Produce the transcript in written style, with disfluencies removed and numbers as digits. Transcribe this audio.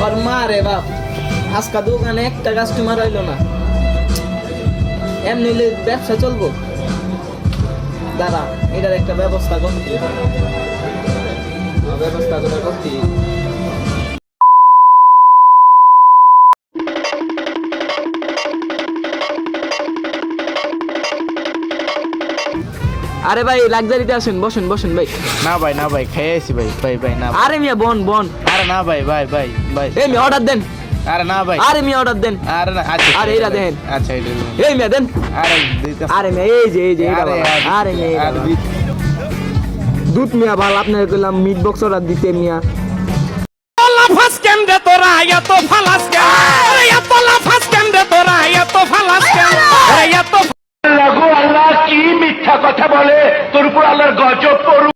আর মা রে বাপ, আজকা দোকানে একটা কাস্টমার হইলো না। এমনি ব্যবসা চলবো? দাঁড়া, এটার একটা ব্যবস্থা করতে, ব্যবস্থা করে করতে। আরে ভাই, লাক্সারিতে আসেন, বসেন বসেন ভাই। না ভাই, না ভাই, খেয়ে আইছি ভাই, ভাই ভাই না। আরে মিয়া বন বন। আরে না ভাই, ভাই ভাই ভাই, এই মিয়া অর্ডার দেন। আরে না ভাই, আরে মিয়া অর্ডার দেন। আরে না, আচ্ছা আরে এরা দেন। আচ্ছা এটা দেন। এই মিয়া দেন। আরে দিতেছি। আরে মিয়া এই যে এইটা আরে, বাবা। আরে মিয়া এইটা আরে বাবা। দুধ মিয়া ভাল, আপনাকে কইলাম মিট বক্স অর্ডার দিতে মিয়া। লাফাস কেন রে তোরা এত ফালাস কেন? এত লাফাস কেন রে তোরা এত ফালাস কেন? এত আল্লাহ কি মিথ্যা কথা বলে, তোর উপর আল্লাহর গজব পড়ুক।